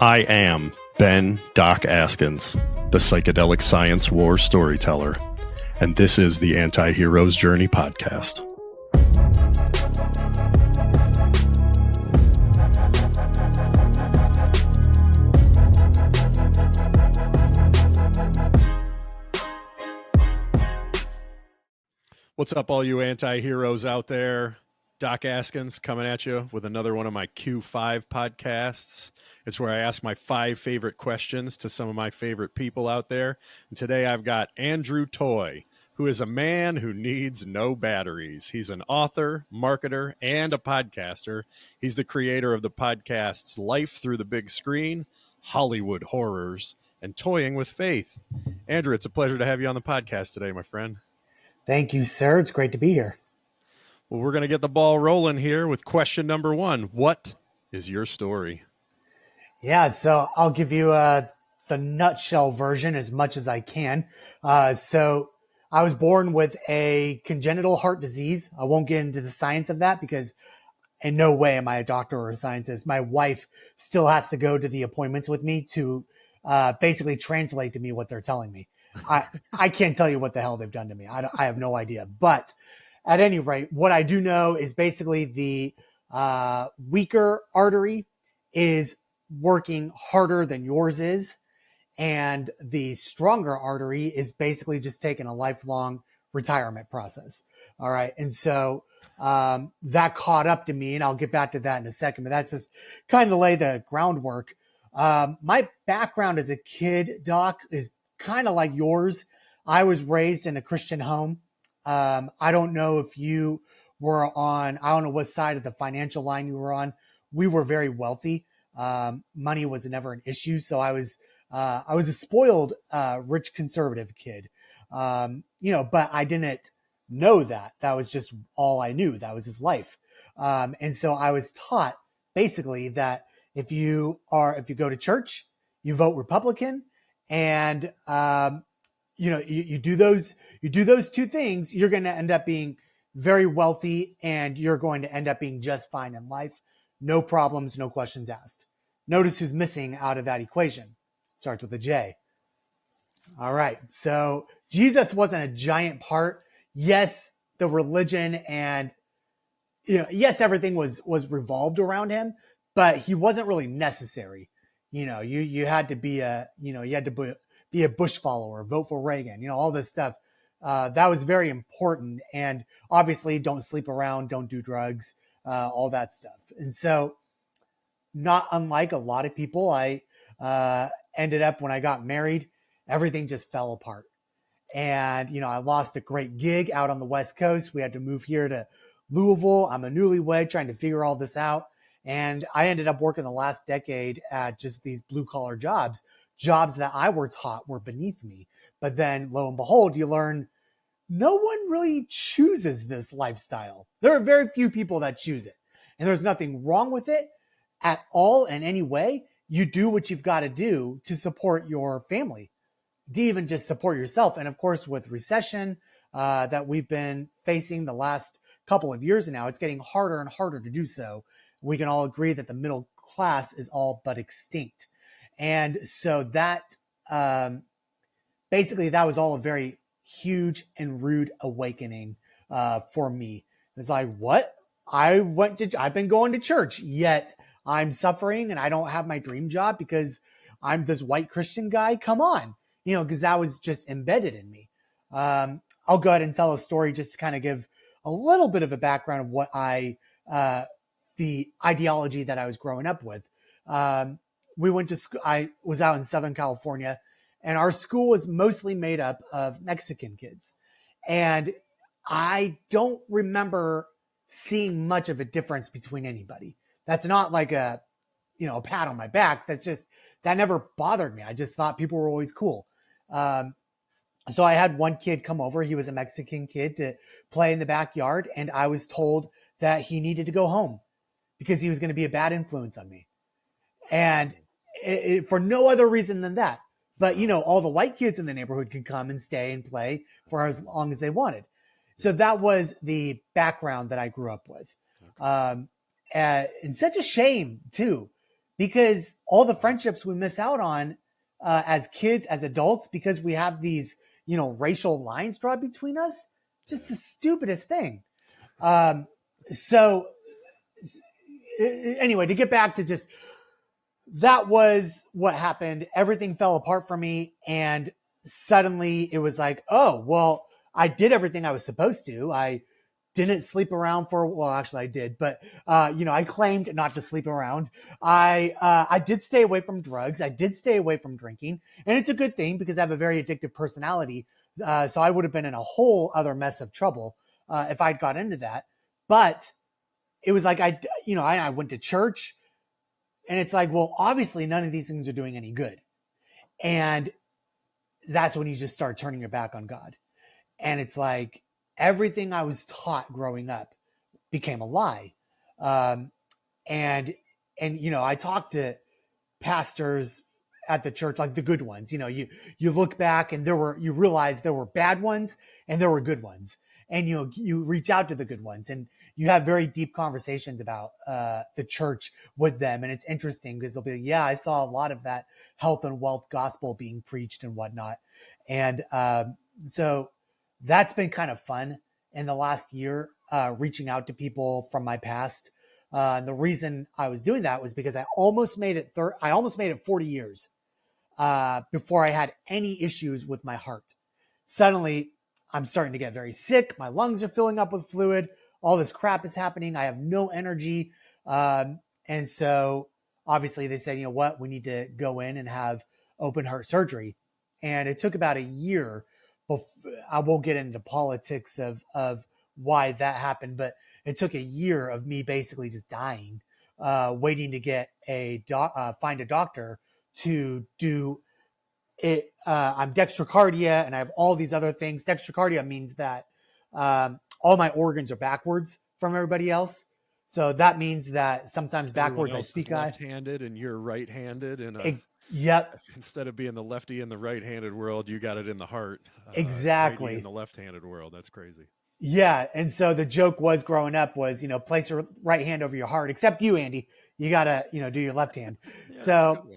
I am Ben Doc Askins, the Psychedelic Science War storyteller, and this is the Anti-Hero's Journey podcast. What's up, all you anti-heroes out there? Doc Askins coming at you with another one of my Q5 podcasts. It's where I ask my 5 favorite questions to some of my favorite people out there. And today I've got Andrew Toy, who is a man who needs no batteries. He's an author, marketer, and a podcaster. He's the creator of the podcasts Life Through the Big Screen, Hollywood Horrors, and Toying with Faith. Andrew, it's a pleasure to have you on the podcast today, my friend. Thank you, sir. It's great to be here. Well, we're going to get the ball rolling here with question number 1. What is your story? Yeah, so I'll give you the nutshell version as much as I can. So I was born with a congenital heart disease. I won't get into the science of that because in no way am I a doctor or a scientist. My wife still has to go to the appointments with me to basically translate to me what they're telling me. I can't tell you what the hell they've done to me. I have no idea. But at any rate, what I do know is basically the weaker artery is working harder than yours is. And the stronger artery is basically just taking a lifelong retirement process. All right. And so that caught up to me, and I'll get back to that in a second. But that's just kind of lay the groundwork. My background as a kid, Doc, is kind of like yours. I was raised in a Christian home. I don't know if you were on, I don't know what side of the financial line you were on. We were very wealthy. Money was never an issue. So I was a spoiled, rich conservative kid. But I didn't know that. That was just all I knew. That was his life. And so I was taught basically that if you go to church, you vote Republican, and you do those 2 things, you're going to end up being very wealthy, and you're going to end up being just fine in life. No problems, no questions asked. Notice who's missing out of that equation. Starts with a J. All right. So Jesus wasn't a giant part. Yes, the religion and, yes, everything was revolved around him, but he wasn't really necessary. You had to be be a Bush follower, vote for Reagan, all this stuff. That was very important. And obviously don't sleep around, don't do drugs, all that stuff. And so not unlike a lot of people, I ended up, when I got married, everything just fell apart. And, I lost a great gig out on the West Coast. We had to move here to Louisville. I'm a newlywed trying to figure all this out. And I ended up working the last decade at just these blue collar jobs that I were taught were beneath me. But then lo and behold, you learn no one really chooses this lifestyle. There are very few people that choose it. And there's nothing wrong with it at all in any way. You do what you've got to do to support your family, to even just support yourself. And of course, with recession that we've been facing the last couple of years now, it's getting harder and harder to do so. We can all agree that the middle class is all but extinct. And so that basically that was all a very huge and rude awakening for me. It's like, what? I've been going to church, yet I'm suffering and I don't have my dream job because I'm this white Christian guy. Come on, because that was just embedded in me. I'll go ahead and tell a story just to kind of give a little bit of a background of what the ideology that I was growing up with. We went to school. I was out in Southern California, and our school was mostly made up of Mexican kids. And I don't remember seeing much of a difference between anybody. That's not like a pat on my back. That never bothered me. I just thought people were always cool. So I had one kid come over. He was a Mexican kid to play in the backyard. And I was told that he needed to go home because he was going to be a bad influence on me. And for no other reason than that. But, all the white kids in the neighborhood could come and stay and play for as long as they wanted. So that was the background that I grew up with. And such a shame, too, because all the friendships we miss out on as kids, as adults, because we have these, racial lines drawn between us, just the stupidest thing. So anyway, to get back to just, that was what happened. Everything fell apart for me. And suddenly it was like, oh, well, I did everything I was supposed to. I didn't sleep around actually I did, but, I claimed not to sleep around. I did stay away from drugs. I did stay away from drinking, and it's a good thing because I have a very addictive personality. So I would have been in a whole other mess of trouble, if I'd got into that. But it was like, I went to church, and it's like, well, obviously none of these things are doing any good. And that's when you just start turning your back on God. And it's like, everything I was taught growing up became a lie. And I talked to pastors at the church, like the good ones. You look back and you realize there were bad ones and there were good ones. And, you reach out to the good ones and you have very deep conversations about the church with them. And it's interesting because they'll be like, yeah, I saw a lot of that health and wealth gospel being preached and whatnot. And so that's been kind of fun in the last year, reaching out to people from my past. And the reason I was doing that was because I almost made it 40 years before I had any issues with my heart. Suddenly, I'm starting to get very sick. My lungs are filling up with fluid. All this crap is happening. I have no energy. And so obviously they said, you know what, we need to go in and have open heart surgery. And it took about a year. I won't get into politics of why that happened, but it took a year of me basically just dying, waiting to get find a doctor to do it. I'm dextrocardia and I have all these other things. Dextrocardia means that all my organs are backwards from everybody else. So that means that sometimes backwards I speak left-handed and you're right-handed, and yep. Instead of being the lefty in the right-handed world, you got it in the heart. Exactly. In the left-handed world, that's crazy. Yeah, and so the joke was growing up was, place your right hand over your heart. Except you, Andy, you gotta do your left hand. Yeah, so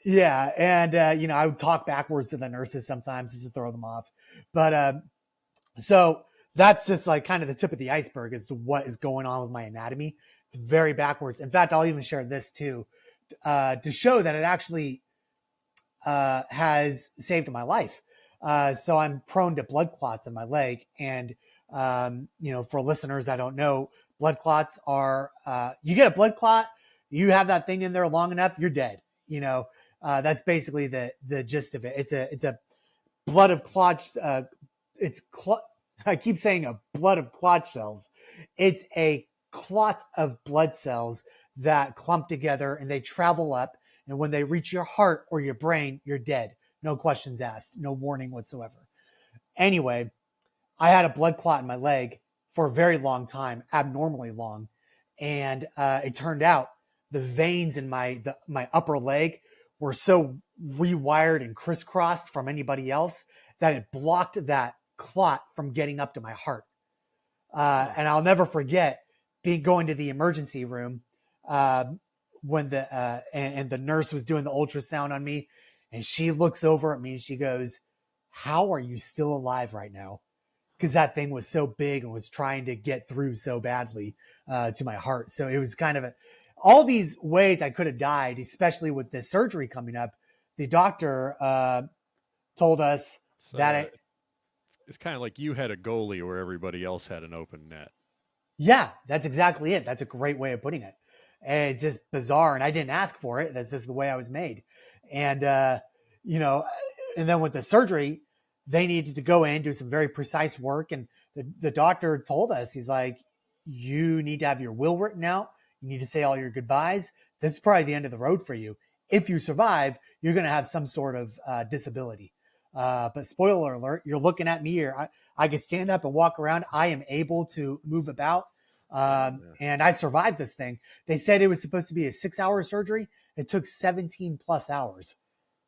yeah, and I would talk backwards to the nurses sometimes just to throw them off. But so that's just like kind of the tip of the iceberg as to what is going on with my anatomy. It's very backwards. In fact, I'll even share this too to show that it actually has saved my life. So I'm prone to blood clots in my leg. And, for listeners that don't know, blood clots are, you get a blood clot, you have that thing in there long enough, you're dead. That's basically the gist of it. It's a blood of clot. I keep saying a blood of clot cells. It's a clot of blood cells that clump together and they travel up. And when they reach your heart or your brain, you're dead. No questions asked, no warning whatsoever. Anyway, I had a blood clot in my leg for a very long time, abnormally long. And it turned out the veins in my upper leg were so rewired and crisscrossed from anybody else that it blocked that clot from getting up to my heart. And I'll never forget going to the emergency room when the nurse was doing the ultrasound on me, and she looks over at me and she goes, "How are you still alive right now?" Because that thing was so big and was trying to get through so badly to my heart. So it was kind of all these ways I could have died, especially with this surgery coming up. The doctor told us that it's kind of like you had a goalie where everybody else had an open net. Yeah, that's exactly it. That's a great way of putting it. And it's just bizarre, and I didn't ask for it. That's just the way I was made. And and then with the surgery, they needed to go in, do some very precise work. And the doctor told us, he's like, you need to have your will written out. You need to say all your goodbyes. This is probably the end of the road for you. If you survive, you're going to have some sort of disability. But spoiler alert, you're looking at me here. I can stand up and walk around. I am able to move about. And I survived this thing. They said it was supposed to be a 6-hour surgery. It took 17 plus hours.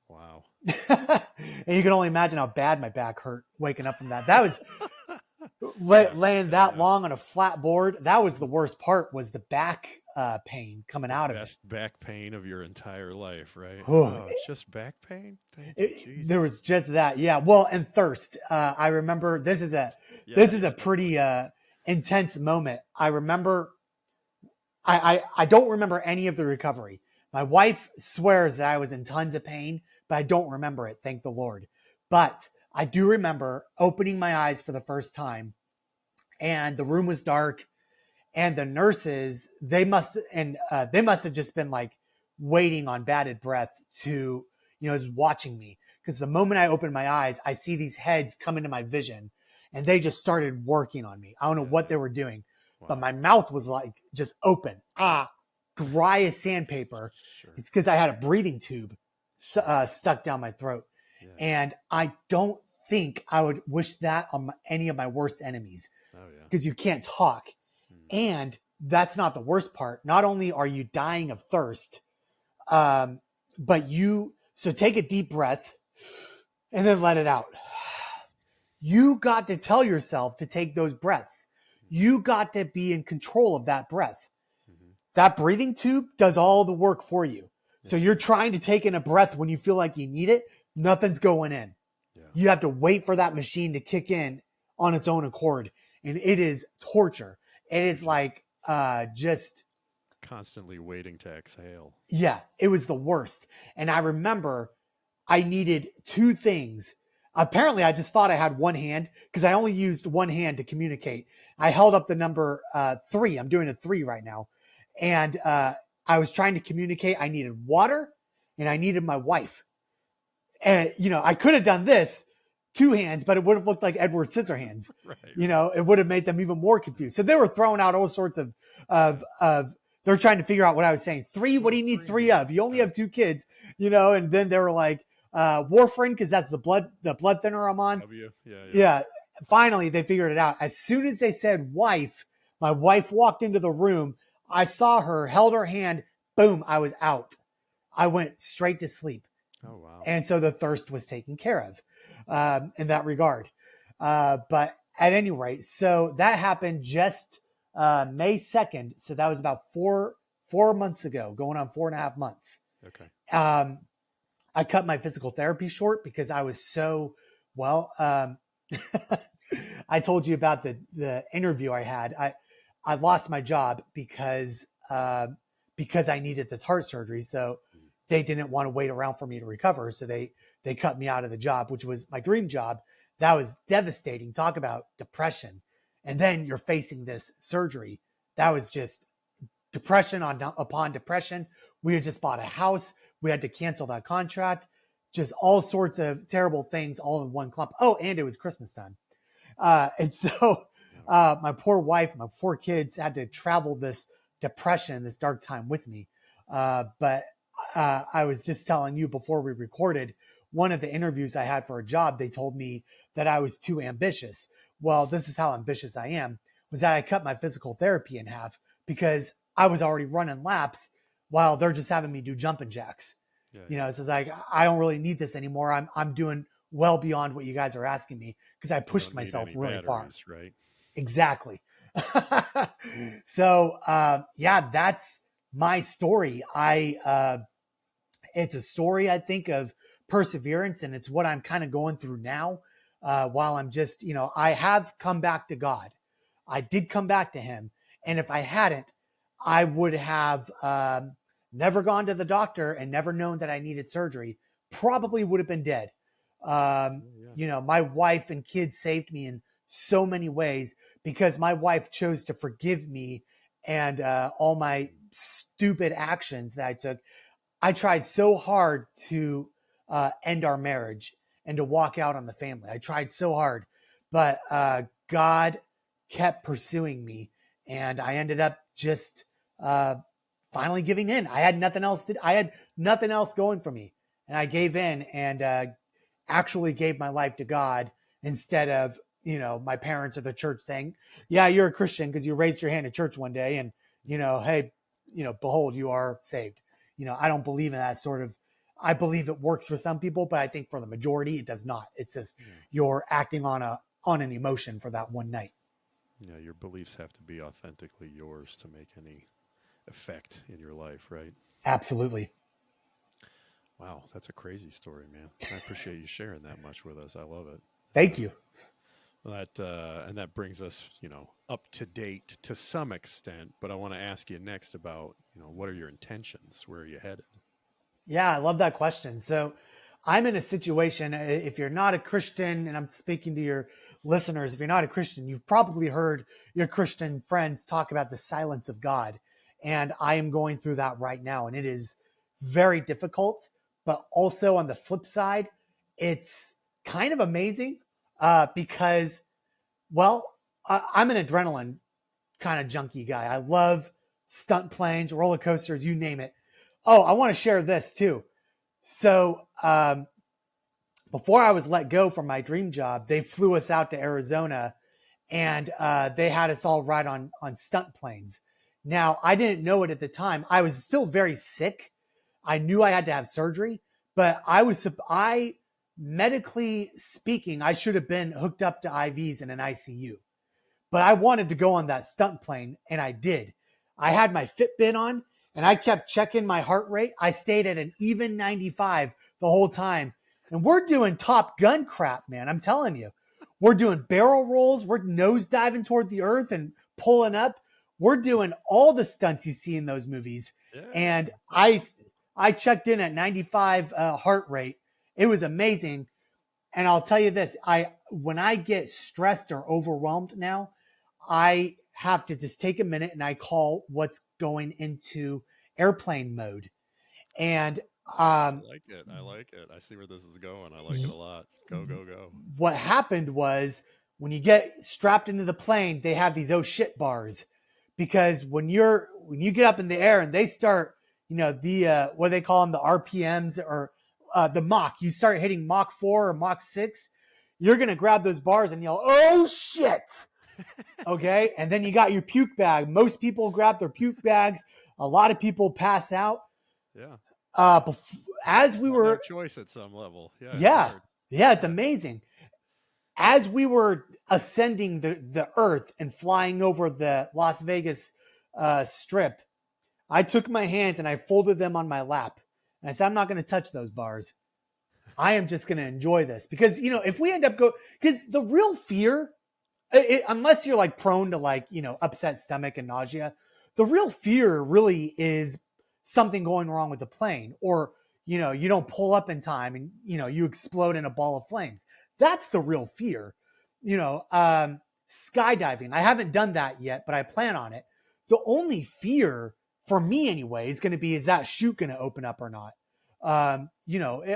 Wow. And you can only imagine how bad my back hurt waking up from that. That laying that long on a flat board. That was the worst part, was the back pain coming out of it. Best back pain of your entire life, right? Oh, it's just back pain. Thank you, Jesus. There was just that. Yeah. Well, and thirst. I remember this is a pretty intense moment. I remember I don't remember any of the recovery. My wife swears that I was in tons of pain, but I don't remember it. Thank the Lord. But I do remember opening my eyes for the first time, and the room was dark, and the nurses, they must have just been like waiting on bated breath to, is watching me. Because the moment I opened my eyes, I see these heads come into my vision, and they just started working on me. I don't know what they were doing, but my mouth was like just open, dry as sandpaper. Sure. It's because I had a breathing tube stuck down my throat. Yeah. And I don't think I would wish that on any of my worst enemies, because you can't talk. And that's not the worst part. Not only are you dying of thirst, but so take a deep breath and then let it out. You got to tell yourself to take those breaths. You got to be in control of that breath. That breathing tube does all the work for you. So you're trying to take in a breath when you feel like you need it. Nothing's going in. You have to wait for that machine to kick in on its own accord. And it is torture. It is like just constantly waiting to exhale. Yeah, it was the worst. And I remember I needed two things. Apparently, I just thought I had one hand, because I only used one hand to communicate. I held up the number 3. I'm doing a 3 right now. And I was trying to communicate. I needed water and I needed my wife. And, I could have done this 2 hands, but it would have looked like Edward Scissorhands. Right. It would have made them even more confused. So they were throwing out all sorts of they're trying to figure out what I was saying. 3, what do you need 3 of? You only have 2 kids, and then they were like, warfarin, because that's the blood thinner I'm on. Yeah. Finally, they figured it out. As soon as they said wife, my wife walked into the room. I saw her, held her hand, boom, I was out. I went straight to sleep. Oh, wow. And so the thirst was taken care of in that regard. But at any rate, so that happened just May 2nd. So that was about four months ago, going on 4.5 months. Okay. I cut my physical therapy short because I was so, I told you about the interview I had. I lost my job because I needed this heart surgery. So they didn't want to wait around for me to recover. So they cut me out of the job, which was my dream job. That was devastating. Talk about depression. And then you're facing this surgery. That was just depression upon depression. We had just bought a house. We had to cancel that contract. Just all sorts of terrible things all in one clump. Oh, and it was Christmas time. And so my poor wife, my 4 kids had to travel this depression, this dark time with me. But I was just telling you before we recorded, one of the interviews I had for a job, they told me that I was too ambitious. Well, this is how ambitious I am, was that I cut my physical therapy in half because I was already running laps while they're just having me do jumping jacks. Yeah. So it's like, I don't really need this anymore. I'm doing well beyond what you guys are asking me because I pushed myself really far. Right. Exactly. So, that's my story. It's a story, I think, of perseverance, and it's what I'm kind of going through now. While I'm just, I have come back to God. I did come back to him. And if I hadn't, I would have never gone to the doctor and never known that I needed surgery. Probably would have been dead. My wife and kids saved me in so many ways because my wife chose to forgive me and all my stupid actions that I took. I tried so hard to end our marriage and to walk out on the family. I tried so hard, but God kept pursuing me, and I ended up just finally giving in. I had nothing else going for me, and I gave in and actually gave my life to God instead of my parents or the church saying, "Yeah, you're a Christian because you raised your hand at church one day, and hey, behold, you are saved." I don't believe in that sort of. I believe it works for some people, but I think for the majority, it does not. It's just you're acting on on an emotion for that one night. Yeah, your beliefs have to be authentically yours to make any effect in your life, right? Absolutely. Wow, that's a crazy story, man. I appreciate you sharing that much with us. I love it. Thank you. And that brings us, up to date to some extent. But I want to ask you next about, what are your intentions? Where are you headed? Yeah, I love that question. So I'm in a situation, if you're not a Christian, and I'm speaking to your listeners, if you're not a Christian, you've probably heard your Christian friends talk about the silence of God. And I am going through that right now. And it is very difficult. But also on the flip side, it's kind of amazing because, well, I'm an adrenaline kind of junkie guy. I love stunt planes, roller coasters, you name it. Oh, I want to share this too. So before I was let go from my dream job, they flew us out to Arizona, and they had us all ride on stunt planes. Now, I didn't know it at the time. I was still very sick. I knew I had to have surgery, but I medically speaking, I should have been hooked up to IVs in an ICU. But I wanted to go on that stunt plane, and I did. I had my Fitbit on, and I kept checking my heart rate. I stayed at an even 95 the whole time. And we're doing Top Gun crap, man. I'm telling you. We're doing barrel rolls. We're nose diving toward the earth and pulling up. We're doing all the stunts you see in those movies. Yeah. And I checked in at 95 heart rate. It was amazing. And I'll tell you this, when I get stressed or overwhelmed now, I have to just take a minute and I call what's going into airplane mode. And I like it. I see where this is going. I like it a lot. Go, go, go. What happened was when you get strapped into the plane, they have these oh shit bars, because when you get up in the air and they start, the what do they call them, the RPMs or the Mach, you start hitting Mach 4 or Mach 6, you're going to grab those bars and yell, oh shit. Okay. And then you got your puke bag. Most people grab their puke bags. A lot of people pass out. Yeah. As we were choice at some level. Yeah. It's amazing. As we were ascending the earth and flying over the Las Vegas strip, I took my hands and I folded them on my lap. And I said, I'm not going to touch those bars. I am just going to enjoy this, because, if we end up because the real fear, unless you're like prone to upset stomach and nausea, the real fear really is something going wrong with the plane, or, you don't pull up in time and, you explode in a ball of flames. That's the real fear. Skydiving. I haven't done that yet, but I plan on it. The only fear for me anyway is going to be, is that chute going to open up or not?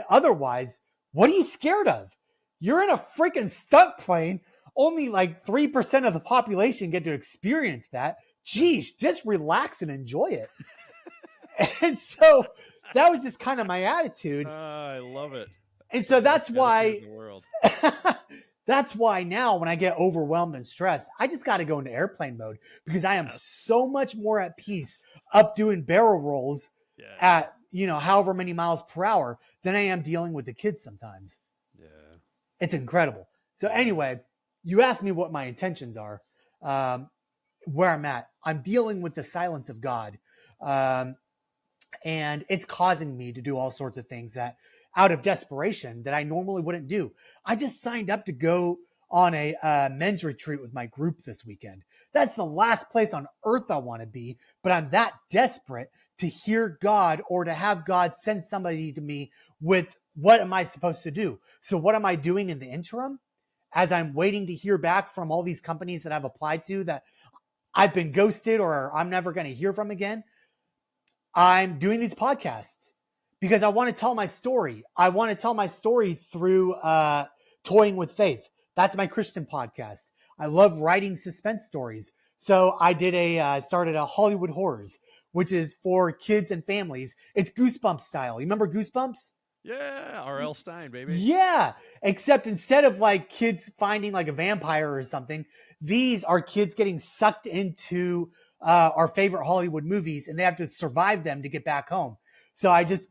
Otherwise, what are you scared of? You're in a freaking stunt plane. Only like 3% of the population get to experience that. Geez, just relax and enjoy it. And so that was just kind of my attitude. I love it. And so that's why, that's why now when I get overwhelmed and stressed, I just got to go into airplane mode, because I am so much more at peace up doing barrel rolls at, however many miles per hour than I am dealing with the kids sometimes. Yeah. It's incredible. So anyway, you asked me what my intentions are, where I'm at. I'm dealing with the silence of God. And it's causing me to do all sorts of things that out of desperation that I normally wouldn't do. I just signed up to go on a men's retreat with my group this weekend. That's the last place on earth I want to be, but I'm that desperate to hear God, or to have God send somebody to me with, what am I supposed to do? So what am I doing in the interim as I'm waiting to hear back from all these companies that I've applied to that I've been ghosted or I'm never going to hear from again? I'm doing these podcasts because I want to tell my story. I want to tell my story through Toying with Faith. That's my Christian podcast. I love writing suspense stories. So I started a Hollywood Horrors, which is for kids and families. It's Goosebumps style. You remember Goosebumps? Yeah, R.L. Stein, baby. Yeah, except instead of like kids finding like a vampire or something, these are kids getting sucked into our favorite Hollywood movies, and they have to survive them to get back home. So I just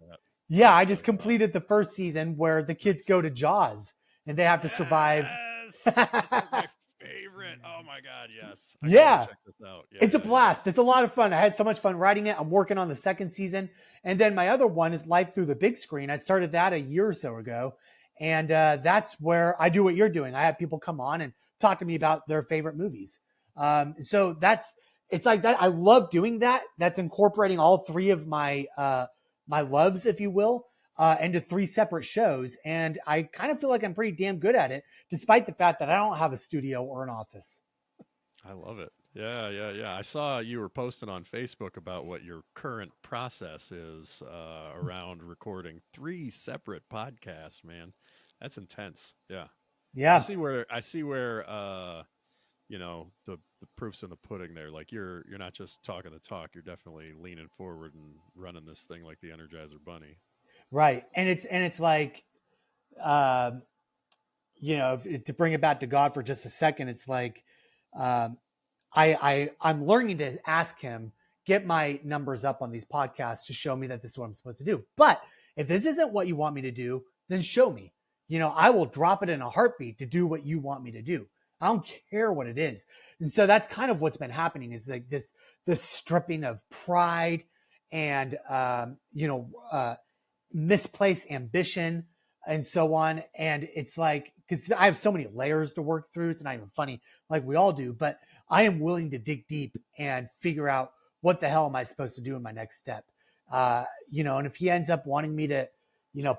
completed the first season where the kids go to Jaws and they have to survive. Yes, that's like my favorite. Oh my god, yes. I gotta Yeah, check this out. Yeah, it's a yeah, yeah. blast. It's a lot of fun. I had so much fun writing it. I'm working on the second season. And then my other one is Life Through the Big Screen. I started that a year or so ago. And that's where I do what you're doing. I have people come on and talk to me about their favorite movies. So it's like that. I love doing that. That's incorporating all three of my loves, if you will, into three separate shows. And I kind of feel like I'm pretty damn good at it, despite the fact that I don't have a studio or an office. I love it. Yeah, yeah, yeah. I saw you were posting on Facebook about what your current process is around recording three separate podcasts, man. That's intense. Yeah. Yeah. I see where you know, the proof's in the pudding there. Like you're not just talking the talk, you're definitely leaning forward and running this thing like the Energizer Bunny. Right. And it's like, um, to bring it back to God for just a second, it's like, um, I'm learning to ask him, get my numbers up on these podcasts to show me that this is what I'm supposed to do. But if this isn't what you want me to do, then show me. I will drop it in a heartbeat to do what you want me to do. I don't care what it is. And so that's kind of what's been happening is like this stripping of pride and, misplaced ambition and so on. And it's like, because I have so many layers to work through. It's not even funny, like we all do, but I am willing to dig deep and figure out what the hell am I supposed to do in my next step. And if he ends up wanting me to,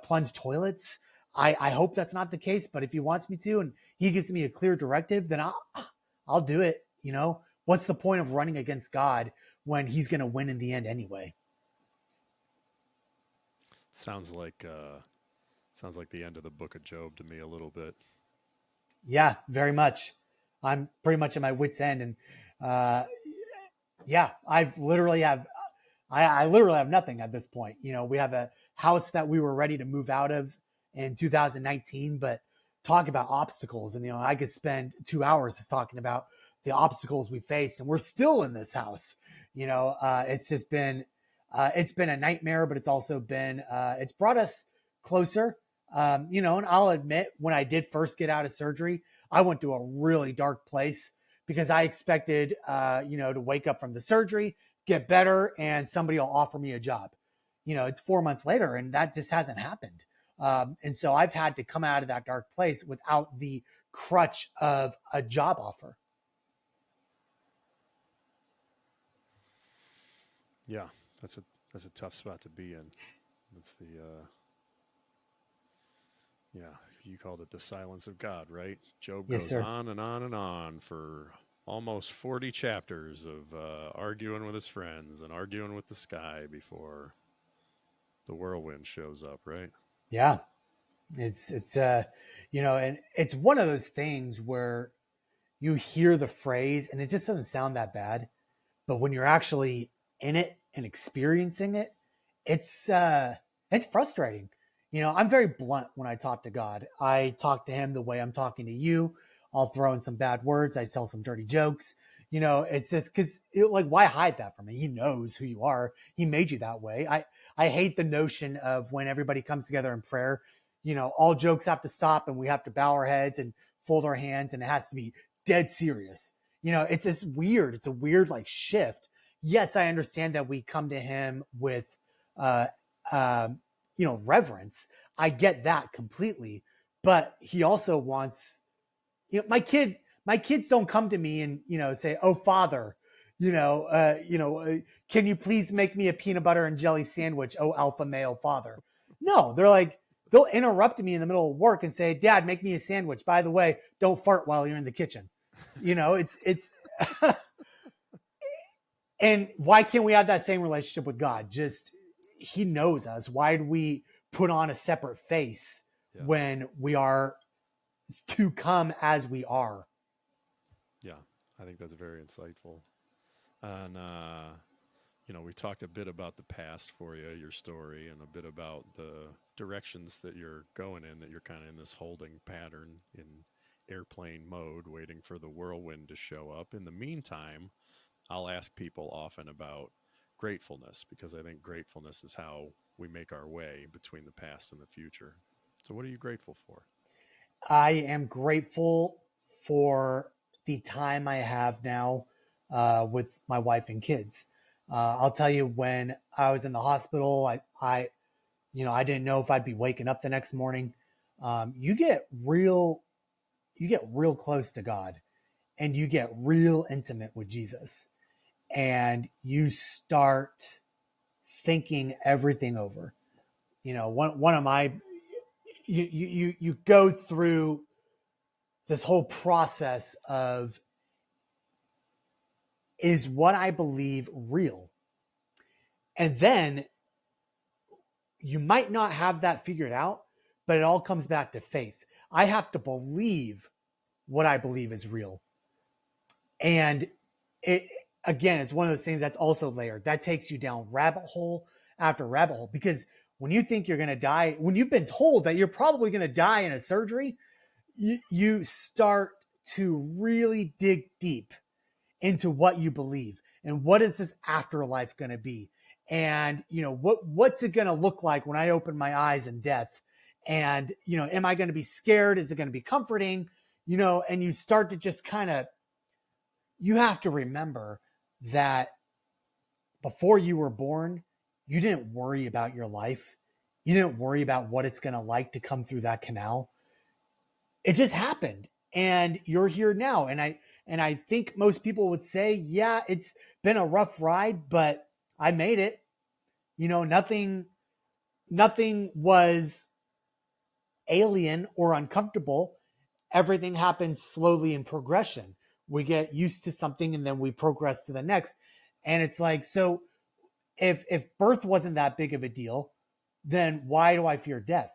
plunge toilets, I hope that's not the case. But if he wants me to, and he gives me a clear directive, then I'll do it. What's the point of running against God when he's going to win in the end anyway? Sounds like the end of the book of Job to me a little bit. Yeah, very much. I'm pretty much at my wit's end, and uh, yeah, I literally have nothing at this point. We have a house that we were ready to move out of in 2019, but talk about obstacles, and I could spend 2 hours just talking about the obstacles we faced, and we're still in this house. It's just been it's been a nightmare, but it's also been it's brought us closer. And I'll admit, when I did first get out of surgery, I went to a really dark place because I expected, to wake up from the surgery, get better, and somebody will offer me a job. It's 4 months later, and that just hasn't happened. And so I've had to come out of that dark place without the crutch of a job offer. Yeah, that's a tough spot to be in. That's the yeah, you called it the silence of God, right? Job Yes, goes sir. on and on and on for almost 40 chapters of arguing with his friends and arguing with the sky before the whirlwind shows up, right? Yeah. And it's one of those things where you hear the phrase and it just doesn't sound that bad. But when you're actually in it and experiencing it, it's frustrating. I'm very blunt when I talk to God. I talk to him the way I'm talking to you. I'll throw in some bad words. I tell some dirty jokes. It's just because like, why hide that from me? He knows who you are. He made you that way. I hate the notion of when everybody comes together in prayer, all jokes have to stop and we have to bow our heads and fold our hands and it has to be dead serious. It's this weird, it's a weird like shift. Yes, I understand that we come to him with, uh, um, reverence. I get that completely, but he also wants, my kids don't come to me and, say, "Oh, father, can you please make me a peanut butter and jelly sandwich? Oh, alpha male father." No, they're like, they'll interrupt me in the middle of work and say, "Dad, make me a sandwich. By the way, don't fart while you're in the kitchen." It's and why can't we have that same relationship with God? Just he knows us. Why do we put on a separate face Yeah. when we are to come as we are? Yeah. I think that's very insightful. And we talked a bit about the past for you, your story, and a bit about the directions that you're going in, that you're kind of in this holding pattern in airplane mode, waiting for the whirlwind to show up. In the meantime, I'll ask people often about gratefulness because I think gratefulness is how we make our way between the past and the future. So, what are you grateful for? I am grateful for the time I have now with my wife and kids. I'll tell you, when I was in the hospital, I didn't know if I'd be waking up the next morning. You get real close to God, and you get real intimate with Jesus, and you start thinking everything over. One of my you go through this whole process of, is what I believe real? And then you might not have that figured out, but it all comes back to faith. I have to believe what I believe is real. And it, again, it's one of those things that's also layered. That takes you down rabbit hole after rabbit hole, because when you think you're going to die, when you've been told that you're probably going to die in a surgery, you start to really dig deep into what you believe, and what is this afterlife going to be, and what's it going to look like when I open my eyes in death, and am I going to be scared, is it going to be comforting, and you start to just kind of, you have to remember that before you were born, you didn't worry about your life, you didn't worry about what it's going to like to come through that canal. It just happened, and you're here now. And I think most people would say, yeah, it's been a rough ride, but I made it. Nothing was alien or uncomfortable. Everything happens slowly in progression. We get used to something and then we progress to the next. And it's like, so if birth wasn't that big of a deal, then why do I fear death?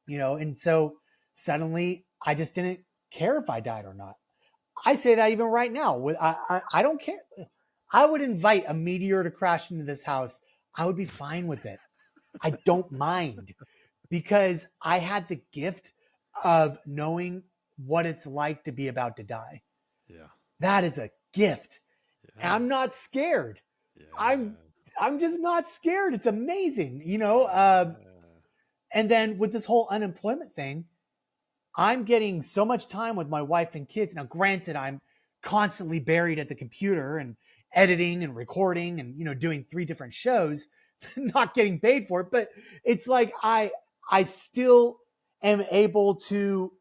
And so suddenly I just didn't care if I died or not. I say that even right now. I don't care. I would invite a meteor to crash into this house. I would be fine with it. I don't mind, because I had the gift of knowing what it's like to be about to die. Yeah. That is a gift. Yeah. And I'm not scared. Yeah. I'm just not scared. It's amazing, and then with this whole unemployment thing, I'm getting so much time with my wife and kids. Now, granted, I'm constantly buried at the computer and editing and recording and, doing 3 different shows, not getting paid for it. But it's like, I still am able to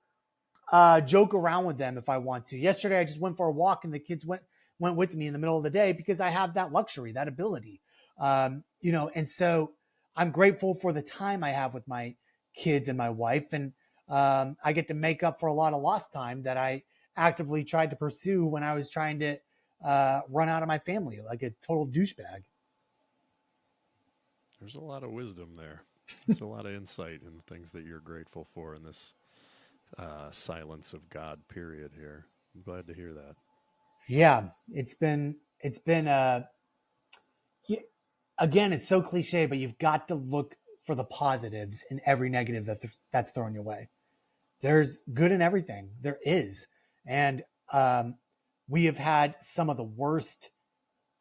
joke around with them if I want to. Yesterday, I just went for a walk and the kids went with me in the middle of the day, because I have that luxury, that ability. And so I'm grateful for the time I have with my kids and my wife. And I get to make up for a lot of lost time that I actively tried to pursue when I was trying to run out of my family like a total douchebag. There's a lot of wisdom there. There's a lot of insight in things that you're grateful for in this silence of God period here. I'm glad to hear that. Yeah, it's been again, it's so cliche, but you've got to look for the positives in every negative that's thrown your way. There's good in everything. There is. And we have had some of the worst,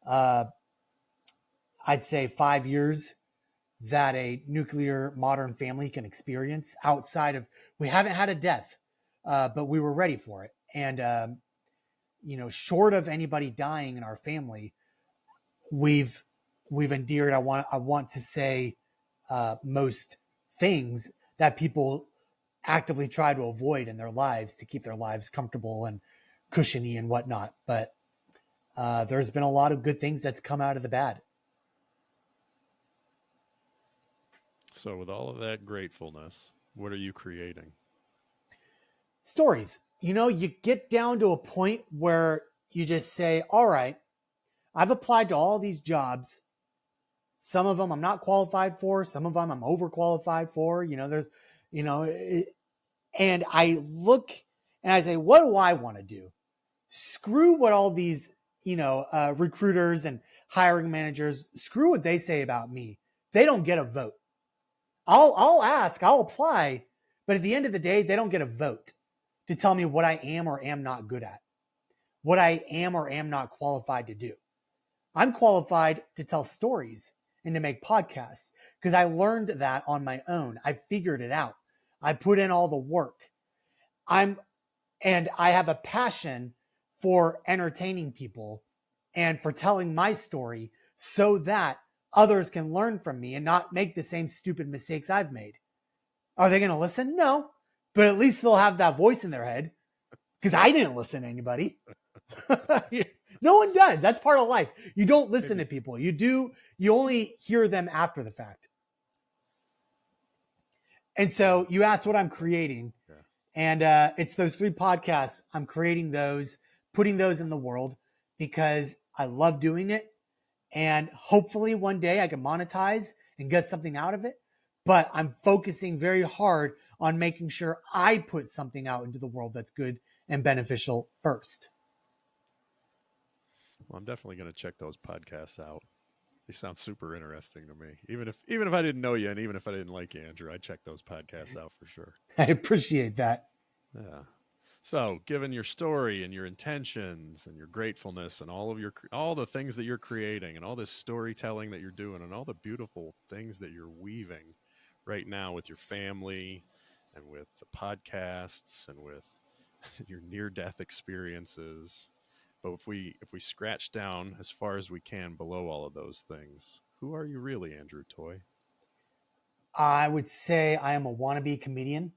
I'd say 5 years that a nuclear modern family can experience, outside of, we haven't had a death, but we were ready for it. And, short of anybody dying in our family, we've endured, I want to say, most things that people actively try to avoid in their lives to keep their lives comfortable and cushiony and whatnot. But there's been a lot of good things that's come out of the bad. So with all of that gratefulness, what are you creating? Stories. You get down to a point where you just say, all right, I've applied to all these jobs. Some of them I'm not qualified for. Some of them I'm overqualified for. And I look and I say, what do I want to do? Screw what all these, recruiters and hiring managers, screw what they say about me. They don't get a vote. I'll ask, I'll apply, but at the end of the day, they don't get a vote to tell me what I am or am not good at, what I am or am not qualified to do. I'm qualified to tell stories and to make podcasts, because I learned that on my own. I figured it out. I put in all the work. I have a passion for entertaining people and for telling my story so that others can learn from me and not make the same stupid mistakes I've made. Are they going to listen? No, but at least they'll have that voice in their head because I didn't listen to anybody. No one does. That's part of life. You don't listen to people. You only hear them after the fact. And so you asked what I'm creating. Yeah. And it's those 3 podcasts. I'm creating those, putting those in the world because I love doing it. And hopefully one day I can monetize and get something out of it. But I'm focusing very hard on making sure I put something out into the world that's good and beneficial first. Well, I'm definitely going to check those podcasts out. They sound super interesting to me. Even if I didn't know you and even if I didn't like you, Andrew, I'd check those podcasts out for sure. I appreciate that. Yeah. So, given your story and your intentions and your gratefulness and all the things that you're creating and all this storytelling that you're doing and all the beautiful things that you're weaving right now with your family and with the podcasts and with your near-death experiences. But if we scratch down as far as we can below all of those things, who are you really, Andrew Toy? I would say I am a wannabe comedian.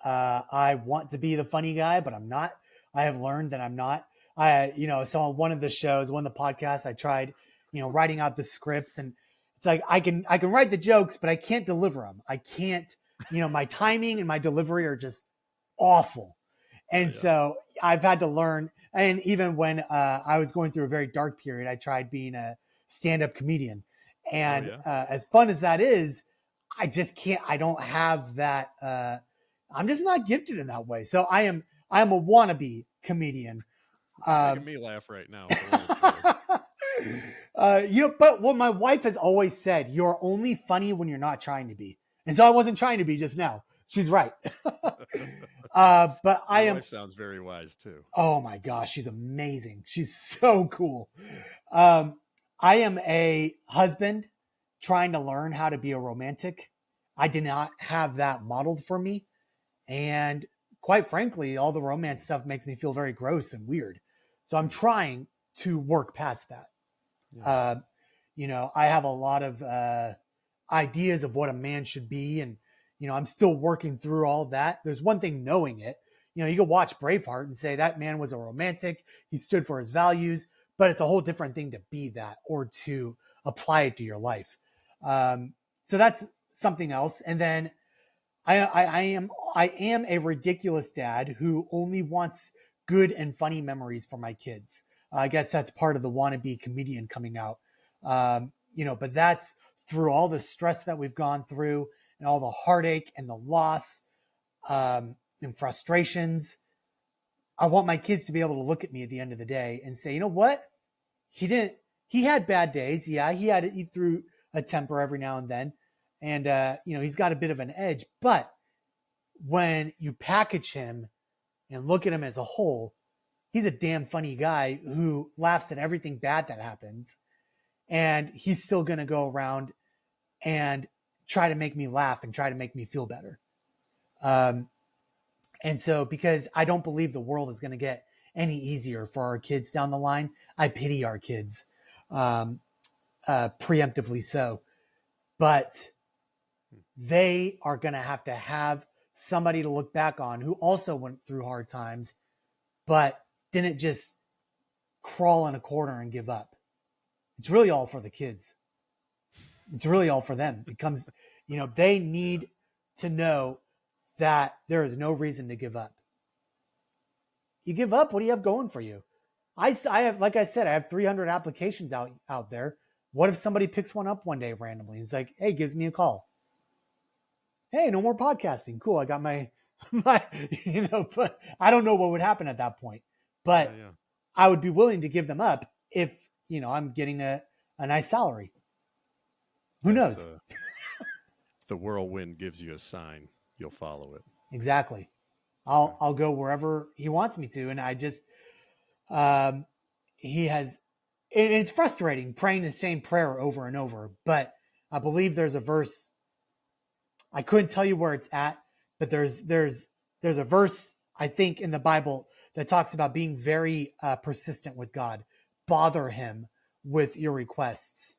I want to be the funny guy, but I'm not. I have learned that I'm not. So on one of the shows, one of the podcasts, I tried, writing out the scripts, and it's like I can write the jokes, but I can't deliver them. I can't. My timing and my delivery are just awful, and so I've had to learn. And even when I was going through a very dark period, I tried being a stand-up comedian, and as fun as that is, I just can't. I don't have that. I'm just not gifted in that way. So I am a wannabe comedian. Making me laugh right now. But what my wife has always said, you're only funny when you're not trying to be. And so I wasn't trying to be just now. She's right. But my wife sounds very wise too. Oh my gosh, she's amazing. She's so cool. I am a husband trying to learn how to be a romantic. I did not have that modeled for me. And quite frankly, all the romance stuff makes me feel very gross and weird. So I'm trying to work past that. Yeah. I have a lot of ideas of what a man should be. And, I'm still working through all that. There's one thing knowing it. You can watch Braveheart and say that man was a romantic. He stood for his values. But it's a whole different thing to be that or to apply it to your life. So that's something else. And then I am a ridiculous dad who only wants good and funny memories for my kids. I guess that's part of the wannabe comedian coming out. But that's through all the stress that we've gone through and all the heartache and the loss, and frustrations. I want my kids to be able to look at me at the end of the day and say, you know what? He had bad days. Yeah. He threw a temper every now and then. And, he's got a bit of an edge, but when you package him and look at him as a whole, he's a damn funny guy who laughs at everything bad that happens. And he's still going to go around and try to make me laugh and try to make me feel better. And so because I don't believe the world is going to get any easier for our kids down the line, I pity our kids, preemptively so. But they are going to have somebody to look back on who also went through hard times, but didn't just crawl in a corner and give up. It's really all for the kids. It's really all for them. It comes, they need to know that there is no reason to give up. You give up, what do you have going for you? I have, like I said, I have 300 applications out there. What if somebody picks one up one day randomly? It's like, hey, gives me a call. Hey, no more podcasting. Cool. I got my, but I don't know what would happen at that point, but I would be willing to give them up if, I'm getting a nice salary. Who knows? If the whirlwind gives you a sign, you'll follow it. Exactly. I'll go wherever he wants me to. And I just, it's frustrating praying the same prayer over and over, but I believe there's a verse. I couldn't tell you where it's at, but there's a verse I think, in the Bible that talks about being very persistent with God. Bother him with your requests.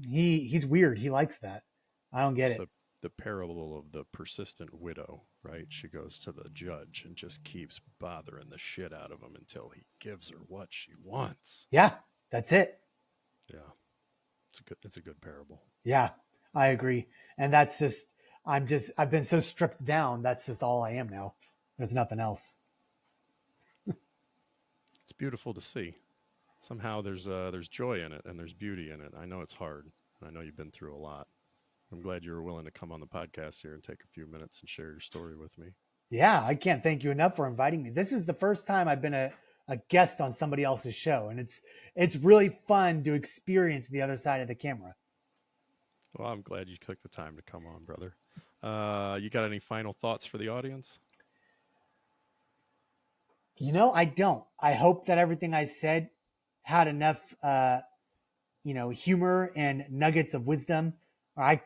He's weird. He likes that. I don't get It's it. the parable of the persistent widow, right? She goes to the judge and just keeps bothering the shit out of him until he gives her what she wants. Yeah, that's it. Yeah. It's a good parable. Yeah, I agree. And that's just, I've been so stripped down. That's just all I am now. There's nothing else. It's beautiful to see. Somehow there's joy in it and there's beauty in it. I know it's hard. I know you've been through a lot. I'm glad you were willing to come on the podcast here and take a few minutes and share your story with me. Yeah, I can't thank you enough for inviting me. This is the first time I've been a guest on somebody else's show, and it's really fun to experience the other side of the camera. Well, I'm glad you took the time to come on, brother. You got any final thoughts for the audience? I don't. I hope that everything I said had enough, humor and nuggets of wisdom. Or I,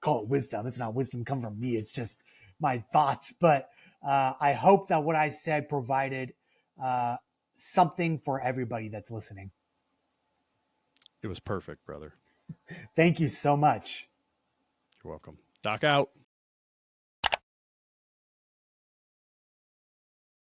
call it wisdom. It's not wisdom come from me. It's just my thoughts. But I hope that what I said provided something for everybody that's listening. It was perfect, brother. Thank you so much. You're welcome. Doc out.